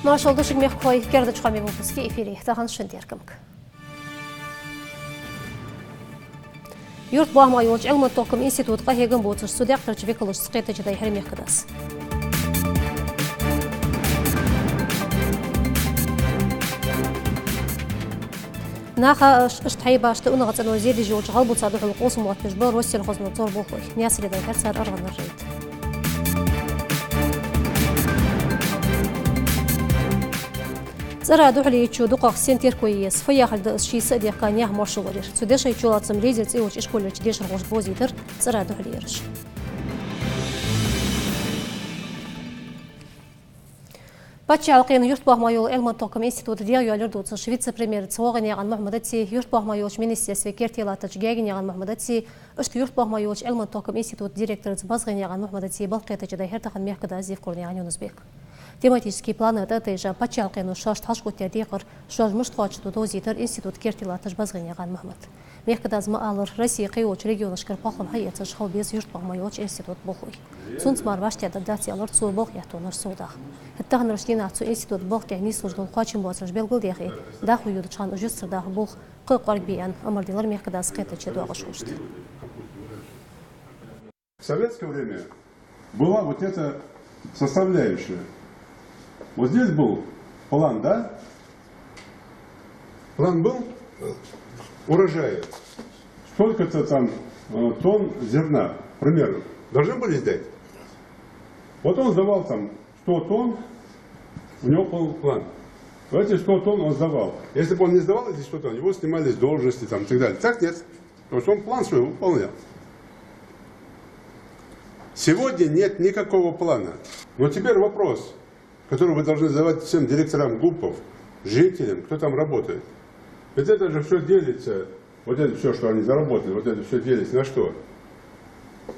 Машалды шыгмех қой керді чуғаме бұлбызге эфире таған шындеркімк. Юрт бағмай олч әлмі тоқым институтқа хеген бұлтыш судяқ тірчіве қылыш сқеті жедай хәрмех қыдас. Наха ыштхай башты ұнығатсан өзеді жолчы ғал бұлсады ғылық осы мұғатпеш бұл Россия қозыны зор бұл қой. Нясыредан кәрсар арғанар жайды. Зара духли ичу дуках сентер коес фаяхалда шиса дехканя маршуларир. Судеша ичу лацам лезец и уч школыч дешар гош бозитер зара духли ирш. Патчалқин юртбахмайол Элмантоком институты диагиалер доцын вице-премьер Цоғаняган Махмадати юртбахмайолч министерстве кертелатыч Гягиняган Махмадати ышты юртбахмайолч Элмантоком институт директоры Базганяган Махмадати балқетачыдай хертахан мехкада зев корняган Юнузбек. Тематический план это же Патчалқину шаш ташкутя декор шаш мыштхачту дозитер институт кертелатыч Базганяган Махмад. Мехкада зма алыр Россия қиоч региона шкарпахлам хайетса шхалбез юртбахмайолч институт бохуй. Сунцмар вашти адапдациялар цу бох яхтонар судах. Хеттаган раштина цу институт бох тягни служдал хачим босрж белгул дехи даху юдчан ужустрдах бох қойқарбиян амардилар мехкада сқетаче дуагашушт. В советское время была вот эта составляющая. Вот здесь был план, да? План был урожая. Сколько-то там тонн зерна, к примеру, должны были сдать. Вот он сдавал там 100 тонн, у него был план. Эти 100 тонн он сдавал. Если бы он не сдавал эти 100 тонн, его снимали с должности там, и так далее. Так нет. Потому что он план свой выполнял. Сегодня нет никакого плана. Но теперь вопрос, который вы должны задавать всем директорам ГУПов, жителям, кто там работает. Ведь это же все делится, вот это все, что они заработали, вот это все делится на что?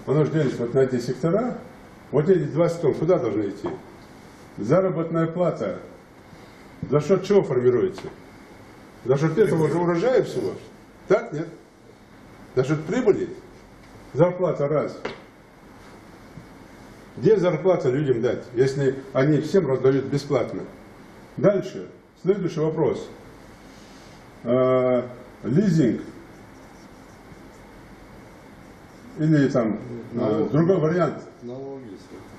Оно же делится вот на эти сектора. Вот эти 20 тонн куда должны идти? Заработная плата за счет чего формируется? За счет этого же урожая всего? Так, нет? За счет прибыли? Зарплата раз. Где зарплата людям дать, если они всем раздают бесплатно? Дальше, следующий вопрос. Лизинг. Или там другой вариант.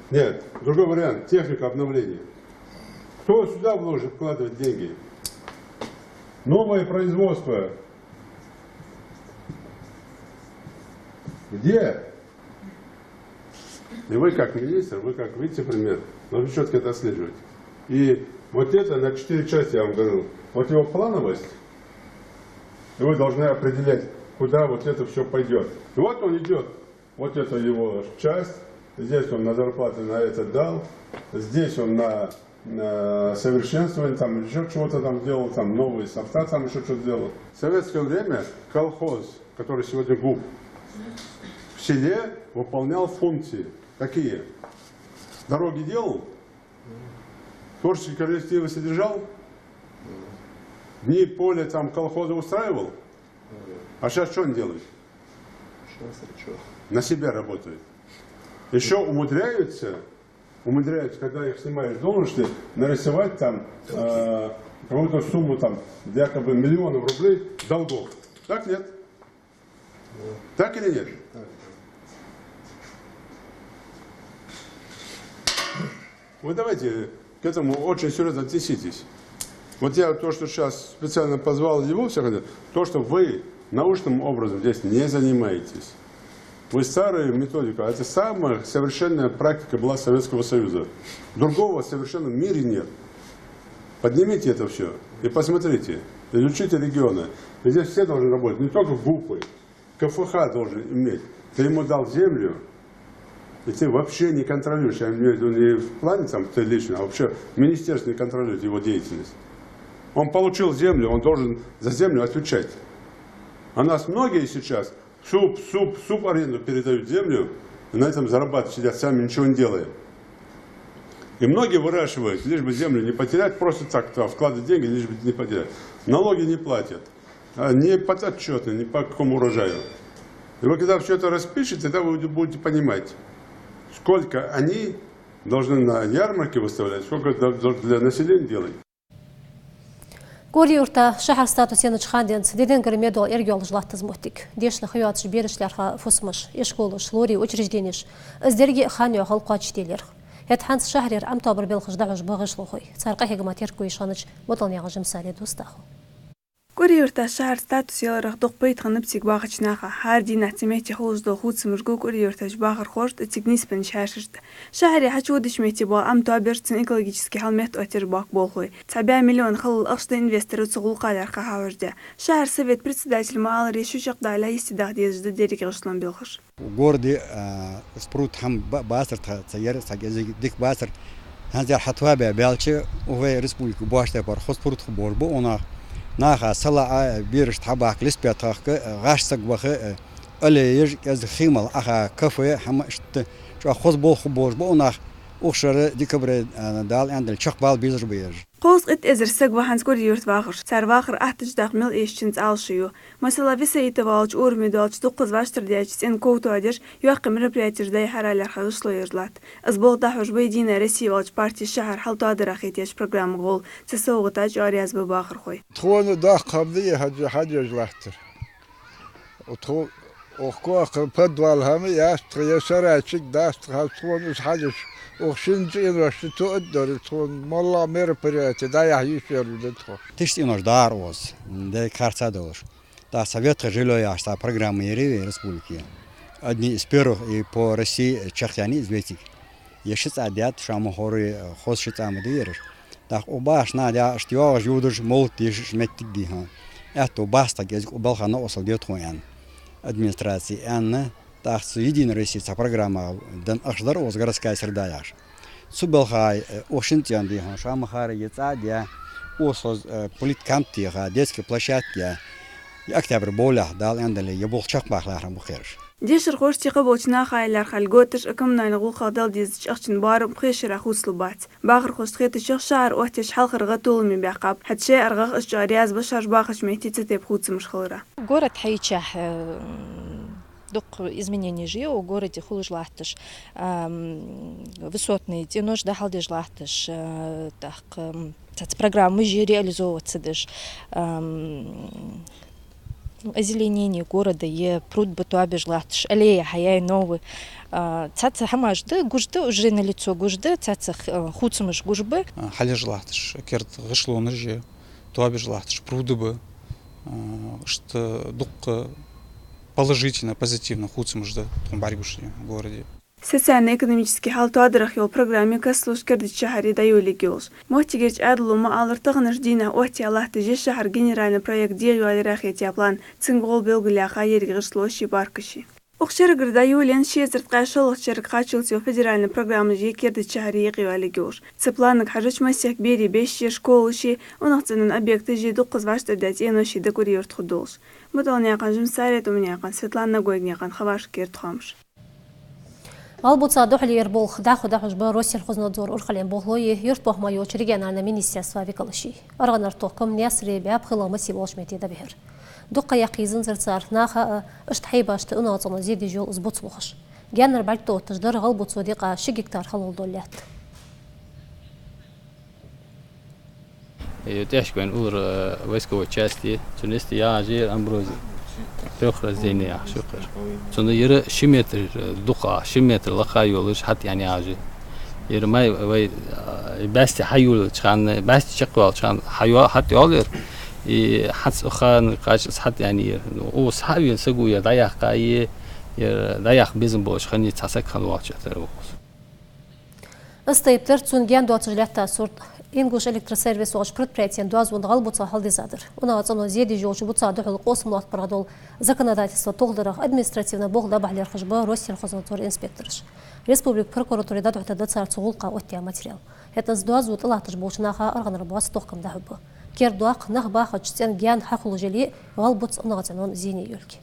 Нет, другой вариант. Техника обновления. Кто сюда вложит вкладывать деньги? Новое производство. Где? И вы как министр, вы как вице-премьер, должны четко это отслеживать. И вот это на 4 части, я вам говорю, вот его плановость, и вы должны определять, куда вот это все пойдет. И вот он идет, вот это его часть, здесь он на зарплату на это дал, здесь он на совершенствование, там еще чего-то там делал, там новые софта, там еще что-то делал. В советское время колхоз, который сегодня ГУП, в селе выполнял функции. Какие? Дороги делал? Творческие коллективы содержал? Дни поля там колхоза устраивал? А сейчас что он делает? На себя работает. Еще умудряются, когда их снимаешь с должности, нарисовать там какую-то сумму там, якобы миллионов рублей долгов. Так нет? Так или нет? Вы давайте к этому очень серьезно относитесь. Вот я то, что сейчас специально позвал его, то, что вы научным образом здесь не занимаетесь. Вы старую методику, а это самая совершенная практика была Советского Союза. Другого совершенно в мире нет. Поднимите это все и посмотрите, изучите регионы. И здесь все должны работать, не только ГУПы, КФХ должен иметь. Ты ему дал землю, и ты вообще не контролируешь, я имею в виду не в плане там, ты лично, а вообще министерство не контролирует его деятельность. Он получил землю, он должен за землю отвечать. А нас многие сейчас суп аренду передают землю, и на этом зарабатывают, сидят сами, ничего не делая. И многие выращивают, лишь бы землю не потерять, просто так вкладывают деньги, лишь бы не потерять. Налоги не платят, не по отчету, не по какому урожаю. И вы когда все это распишете, тогда вы будете понимать, сколько они должны на ярмарке выставлять, сколько для населения делать. Горьюрта шахар статус яныч ханденц деден гремедо эргёл жлаттыз мухтик. Дешлі хыятш берішлерха фусмыш, ешколыш, лори учрежденеш. Издерги ханё халқач делер. Ханс шахрер амтабыр белхыш дағыш бағышлухой. Царқа хегматерку ишаныч моталняға жымсаре достаху. Горьюрта шахар статус яларах дух бейтханып тик бағычнаға. Хар дин әтсемети холжды худсымышгу Горьюрта жбағыр хошт тик ниспен шашышды. Шахари хачудыш мети ба амтабырцын экологический халмет отер бақ болхой. 7 миллион хыл ақшты инвесторы цуғулқаларқа хавырды. Шахар совет председатель маалар ешу шақдайла естидақ дезжді дереге ғышлан белхыш. Горды спрут хам басыр цайер сагезик дик басыр. Ханзер хатвабе белчи уве республику башта бар хоспрут борбу она ناخا صلاة بيرش تحباك لسبيتاخ غاشسك بخ أليج كز خيمل أخا كفي حمشت شو خذ بول خبوش بوناخ أخشر ديكبر دال عند الشقبال بيزر بيج قوس قد إزر سق وحنس Горьюрт واخر سر واخر أحتج داخ مل إيشتنز عالشيو مثلا في سيت والج أورمي دالج دقز واشتر دياجس إن كوتو أدير يوقع مربياتر داي حرالر خلص ليرلات أزبوغ داحوش بيدينا رسي والج بارتي الشهر حل تادر أخيتيش برنامج غول تسوغ تاج أرياز بباخر خوي تخون داخ قبلي حاجة جلحتر وتخون وخو بدوال هم ياست يسرعشك داست خلصون مش حاجة وخشنج إنوش تقدر تخون مالله مربياتي دا يحيشير بدخو تشت إنوش دار وز ده كارتا دولش دا совет жилой اشتا программы Ереви республики одни из первых и по России чехяне известик ешец адят шамохоры хозшит амдирш так обаш надя штио жудыш молтиш меттик диха это баста гез убалхана осал детхоян администрации Анна так единая российская программа дан ахдар оз городская среда яш субалхай ошинтян диха шамахары яцадя осоз политкамтига детские площадки октябрь боля дал эндели яболчак бахларам бухерш ديشر خوش تيقى بوچنا خايلار خالقوتش اكم نايلغو خادل ديزش اخشن بارم خيشر اخوص لبات باخر خوش تخيط الشيخ شعر اوهتش حلق رغطول من بيقاب حتشي ارغاق اشجارياز بشار باخش ميتي تتيب خوص مشخلرا город Хайчах док изменения же у городе хулжлахтыш высотный тенож да халдежлахтыш так программы же реализовываться дыш озеленение города е пруд батуабежлахтыш аллея хаяй новый цаца хамажды гужды уже на лицо гужды цаца хуцмыш гужбы халежлахтыш керт гышлоны же туабежлахтыш пруды бы что дук положительно позитивно хуцмыжды барбуши в городе социально-экономический хал туадрах йол программе каслуш кердич шахари даюли гёлш. Мохтигерч адлума алыр тагыныш дина охти Аллахты же шахар генеральный проект диюали рахети аплан цингол белгиляха ергишлоши баркыши. Охшергер даюлен шезерт кайшол охшерг хачылтио федеральный программы же кердич шахари егивали гёлш. Цепланок хажыч масяк бери 5 школыши, онахцынын объекты же 9 ваштырдать эноши да Горьюрт худолш. Муталняқан жымсарет умняқан Светлана Гойгняқан хаваш керт хамш. Албуца дохли ербол даху дахуш ба Россия хознадзор урхален болхлои юрт бахмайо региональное министерство викалыши. Арганар тохком нясри бяб хылама сиволшмети да бихер. Дукка яқизын зырцар наха ыштхайбашты унацоно зиди жол узбуцлухаш. Гянар бальто таждар албуцо дика 1 гектар халол доллят. Тяжкоин ур войсковой части, цунести яжир амбрози. Трех раздельный шукр. Цуна ير 1 متر دقة 1 متر لخايولش حتى يعني عاجي. ير ما وي بس حيول كان بس شقوال كان حيول حتى يولر حس خان قاش حتى يعني او صحابي سقو يضيع قاي يضيع بيزن بوش خني تسك خان واچ تر. Остаиптер цунген 20 летта сорт Ингуш электросервис ош предприятиен дуазвон галбуца халдизадыр. Уна ацано зеди жолчу буца духыл осмлат парадол законодательство толдырах административно богда бахлер хажба Россия хознадзор инспекторыш. Республик прокуратуре дадухта дацар цугулка оттия материал. Это с дуазвут латыш болчунаха арганар буас тохкам дахыбы. Кер дуак нахбаха чтен ген хахулу жели галбуц уна ацанон зени юльки.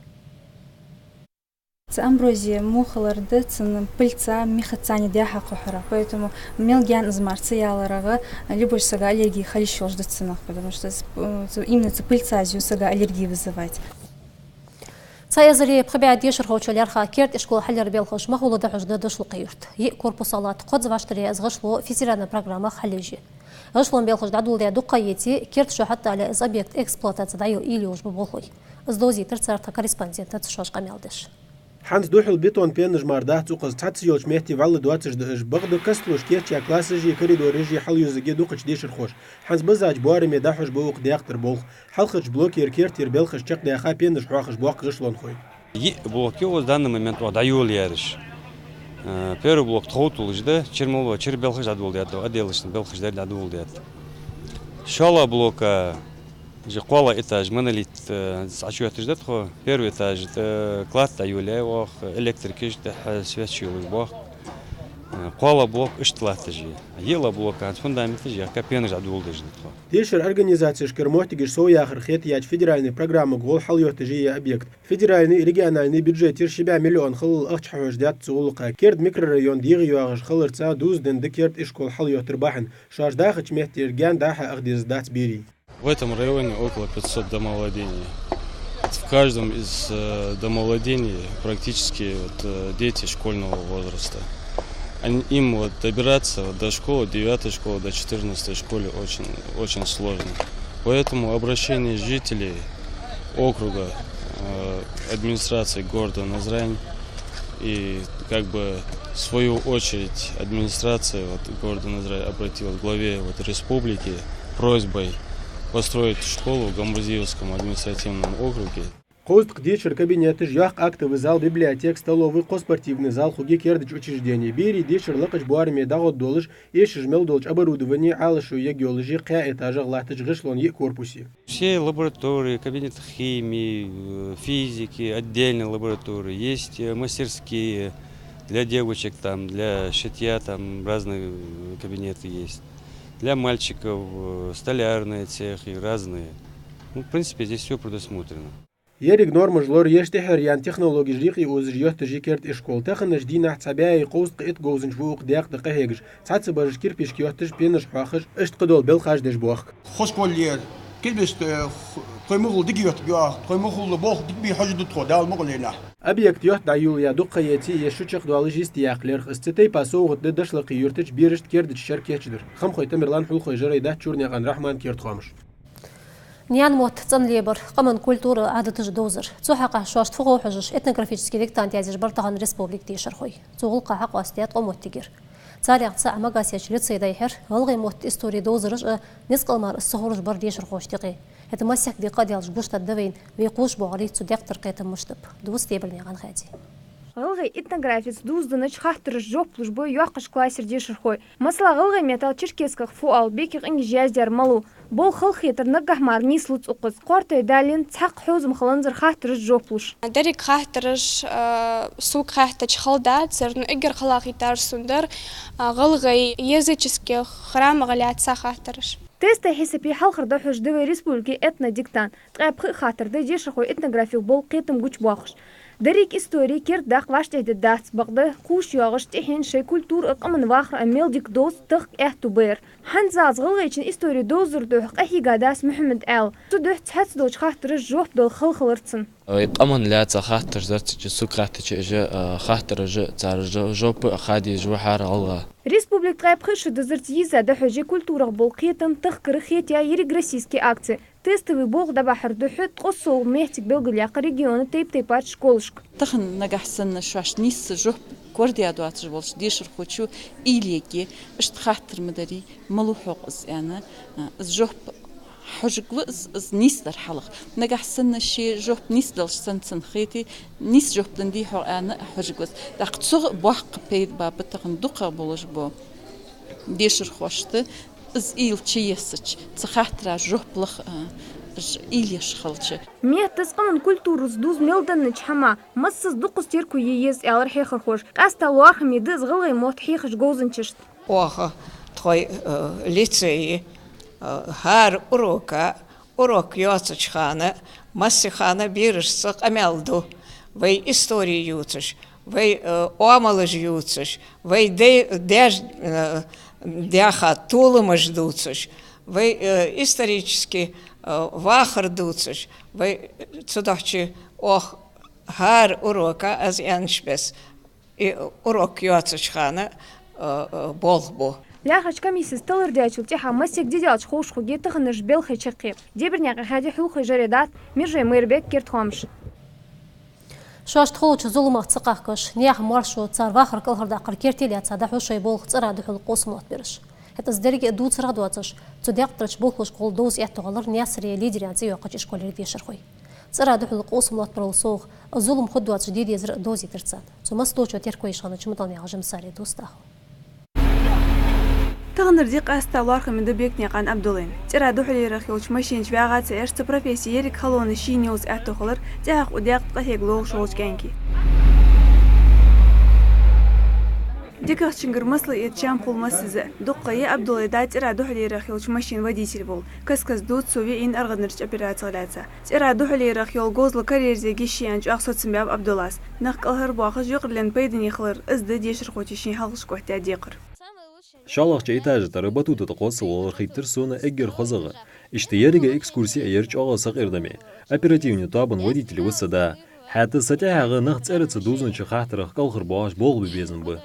Амброзия мухаларды цен пыльца михацани дяха кухара, поэтому мелгян из марцияларага любой сага аллергии халищу ждать ценах, потому что именно пыльца зю сага аллергии вызывать. سيزري بخبيع ديشر خوش اليرخا كيرت إشكو حلر بيلخش مخولو دحوش دشلو قيرت ي كوربوسالات قد زباشتري از غشلو فيزيرانا برنامج خليجي غشلو بيلخش دعدول دي دقايتي كيرت شو حتى على از أبيكت إكسبلواتات دعيو إيليوش ببولخوي از دوزي ترسارتا كاريسبانزين تتشوش قميالدش حانس دوحل بيتون بينج ماردات توقز تاتسيوش مهتي والد دواتش دش بغدو كستلوش كيرتيا كلاسجي كوريدوريجي حل يوزجي دوقش ديشر خوش حانس بزاج بواري ميداحوش بوق دياقتر بولخ حلخش بلوكير كيرتير بيلخش تشق دياخا بينج حواخش بوق غشلون خوي блокировалось в данный момент вот даю ярыш. Первый блок тхотулыш да, чермоло, чербелхыш адвол дят, аделыш белхыш адвол дят. Шала блока же кола этаж монолит ачуятыш да, первый этаж это клад даюля, ох электрикиш да свечилы бах. Кола блок иштлатыжи, ела блока фундаментыжи, капеныш адвол дежит. ديشر организация шкермотигиш сояхр хетияч федеральный программа гол халётыжи объект. Федеральный региональный бюджет иршибя миллион хыл ахчхавж дят цулука. Керд микрорайон дигиягш хылырца дузден декерт ишкол халётыр бахн. Шаждахыч мехтирган даха агдиз дат бери. В этом районе около 500 домовладений. В каждом из домовладений практически дети школьного возраста. Им добираться до школы, 9 школы, до 14 школы очень сложно. Поэтому обращение жителей округа, администрации города Назрань и как бы в свою очередь администрация города Назрань обратилась к главе республики просьбой построить школу в Гамбурзиевском административном округе. Хост дичер кабинеты жах актовый зал, библиотек, столовый, спортивный зал, хуги кердыч учреждения. Бери дичер лакач буарми дагот долыш, ешиж мелдолч оборудование, алышу геологии, ка этажах латыч гышлон е корпусе. Все лаборатории, кабинеты химии, физики, отдельные лаборатории, есть мастерские для девочек, там, для шитья, там разные кабинеты есть. Для мальчиков столярные цехи, разные. Ну, в принципе, здесь все предусмотрено. Ерик норма жлор ештехер ян технологий жрихи узрьёт тажикерт ишкол технеш дина цабяй qost qit gozin jwoq deq daqehegsh tsatsa barj kirpish kiyottish penish xaxish isht qidol bel xajdesh boq خوشقولير كلبست قيمغل دقيوت بيا قيمغل بوخ دقبي حجد تخو دال مغلينا объект يوت دايول يا دقيتي يشوچق دوالجيست ياقلر استتي пасоغ ددشلق يرتج بيرشت كيردج شركيچدر خم خوي تمرلان حل خوي جريدا چورنيغان رحمان كيرت خامش نيان موت تنليبر قمن كولتورا عادة دوزر تسوحق شوشت فوق حجش إتنوغرافيسكي ديكتانت يازيج برتغان ريسبوبليك ديشر خوي تسوغلقا حق واستيات قموت تيجر تاريخ تساع مقاسياش لتسيدايحر غلغي موت استوري دوزرج نسق المار السهورج بر ديشر خوش تيقي هذا مسيك دي قاديالج بوشتا الدوين ويقوش بوغري تسوديق ترقيت مشتب دوس تيبل ميغان خادي غلغي إتنوغرافيس دوز دنج خاطر جوب لجبو يوقش كلاسر ديشر خوي مثلا غلغي ميتال تشركيسكخ فوال بيكيغ إنجاز دير مالو بول خلخيتر نقح مارنيس لوت أقص قارتي دالين تحق حوزم خلنزر خاطر جوبلوش داريك خاطرش سوق خاطرش خلدات سرن إجر خلاقي تار سندر غلغي يزيچسكي خرام غليات سا خاطرش تستا حسابي حلخر دحوش دوي ريسبولكي اتنا ديكتان تقاب خاطر دا جيش خوي إتنوغرافي بول قيتم غوچ باخش دريك استوري كير داق واشته دات بغده خوش ياغش تحين شي كولتور اقمن واخر اميل ديك دوز تخ احتبير حنزاز غلغيچن استوري دوزر دوخ احي غاداس محمد ال تدح تحس دوچ خاطر جوف دول خلخلرتسن قمن لا خاطر زرت سوق خاطر زار جوب خادي جوحار الله ريسبوبليك قاب خش دزرت يزا دحوجي كولتور بولقيتم تخكر خيتيا يريغرسيسكي акции تستوي بوغ دبحر دحت قصو مهتك بلغلياق ريجيون تيب تيبات شكولشك تخن نجح سن شواش نيس جوب كورديا دواتش بولش ديشر خوتشو إليكي اشت خاطر مدري ملوحوق أنا جوب حجق وز نيس در حلق نجح سن شي جوب نيس دلش سن خيتي نيس جوب لندي حو أنا حجق وز دقت صغ بوحق بيد باب تخن دقة بولش بو ديشر خوشته از إيل تشيسش تخاطر جوب لخ إليش خلتش ميتس قمن كولتور زدوز ميلدن حما مسس دقس تيركو ييز الر حيخر خوش قاستا واخ ميدز غلغي موت حيخش جوزنچشت واخ توي ليتسي هار урока يوتشخانه مسخانه بيرشسق امالدو وي истории يوتش وي اواملج يوتش وي ديج دяха тулы ждутся, вы исторически вахр дуцыш, вы цудахчи ох هار أوروكا أز يانش بس أوروك يواتشخانة بولبو لاخش كميسس تلر دياتشل تيحا مسيك ديالش خوش خوجي تخنش بيلخي شقي جبرنيا هادي حلوخي جريدات ميرجي ميربك كيرتخامش شاش تخلوش ظلمة تسقاكش نياح مارشو تصار واخر كل هردا قركيرتي تصادح وشي بول تصرا دحول قوسمات برش حتى زدرج دو تصرا دواتش تديق ترش بولخش قول دوز يعتغلر نياسري ليدر يعني زيو قاش اشكول دي شرخوي تصرا دحول قوسمات برلصوغ الظلم خدوات جديد يزرق دوزي ترصاد ثم ستوچو تيركوي شانه چمطاني عجم ساري دوستاهو تغنر ديق استالارخ من دبيك نيقان عبدولين ترى دوحلي رخيوش ماشين شباغات سيرت بروفيسي يريك خلون شي نيوز اتخلر تاخ وديق قهيق لوغ شوش كانكي ديك شنجر مصل يتشام قول مسزة دقة عبدولي دات ترى دوحلي رخيوش ماشين وديتي بول كسكس دوت سوي ان ارغد نرج ابيرات غلاتها ترى دوحلي رخيول جوز لكارير زي جيشيانج اخصوت سمباب عبدولاس نق الهر باخش يقرلن بيدن يخلر ازد ديشر خوتشين حلقش كوحتا ديقر شالق جيتاج تربطو تتقص والخيتر سونا اجر خزغ اشتيارجا اكسكورسي ايرج اغاصق اردمي оперативный табын водитель высада حتى ستاها نخت ارت دوزن شخاطر قلخر باش بول بيزن بو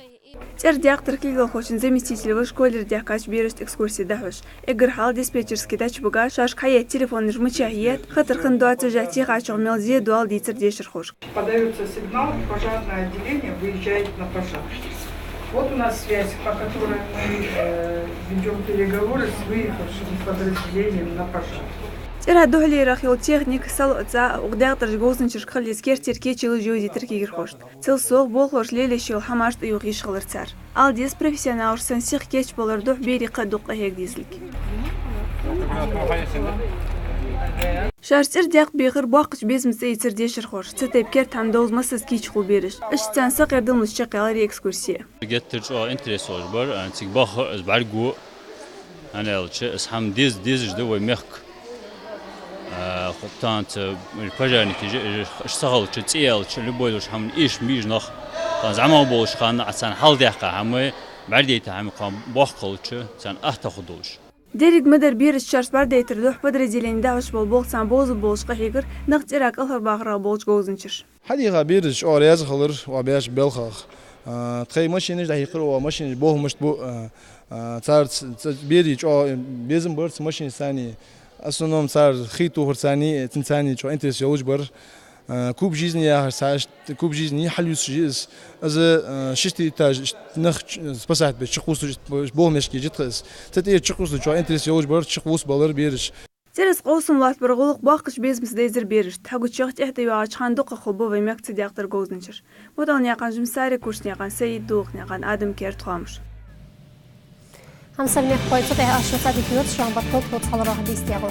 تر دياقتر كيغل خوشن заместитель в школе дяхкач берест экскурсии дахуш эгер хал диспетчерский тач буга шаш хая телефон жмычает хатыр хындуатсы жати хачыл мелзе дуал дитер дешер хош подается сигнал, пожарное отделение выезжает на пожар. Вот у нас связь, по которой мы ведем переговоры с выехавшим подразделением на пожар. ترى دوحلي رخيول تكنيك سلطة وقدرت جوزن شركة سكير تركي تشيل جوزي تركي خشت تل سوق بولخش ليلة شيل حماشت يوغيش خلرتار الديس بروفيسيونال سنسيخ كيش بولر دوح بيري قدوق هيك ديزلك شارتر ديق بيغر باقش بيزم سيتر ديشر خوش ستيب كيرت هم دوز مسس كيش خول بيرش اشتان ساقر دم الشقي على اكسكورسيه جترج انتريسوج بر انتيك باخ از بعرقو انا الش اسحم ديز جدو مخك خطانت البجاني كي اشتغل تشيل لبولش هم ايش ميج نخ زعما بولش خان عسان حل دقه هم بعديت هم قام باخلش سان احتخدوش ديريك مدر بيرش شارس بارديتر دوح بدرزيلين داوش بول سان بوز بولش قهيقر نقت عراق الهر باغرا بولش جوزنشر حديقه بيرش اورياز خلر وبياش بلخخ تخي ماشينش دقيقر وماشينش بوه مشت بو صار بيريج او بيزم برس ماشين ثاني أصلاً صار خيطو هرساني تنساني شو أنت سيولج بر كوب جيزني يا هرساش كوب جيزني حلوس جيز از شتي تاج نخ سباسات بتشخوص بوه مشكي جتخس تتي تشخوص شو أنت سيولج بر تشخوص بالر بيرش ترس قوسم لات برغلق باقش بيزمس ديزر بيرش تحقو تشخت احتي واج خندق خلبو ويمك تديقتر جوزنشر مدان يقان جمساري كورس يقان سيد دوغ يقان آدم كيرت خامش هم سلمي خوي تطيح أشوفها دي كيوت شو عم بطلت وتصل راح دي استياغو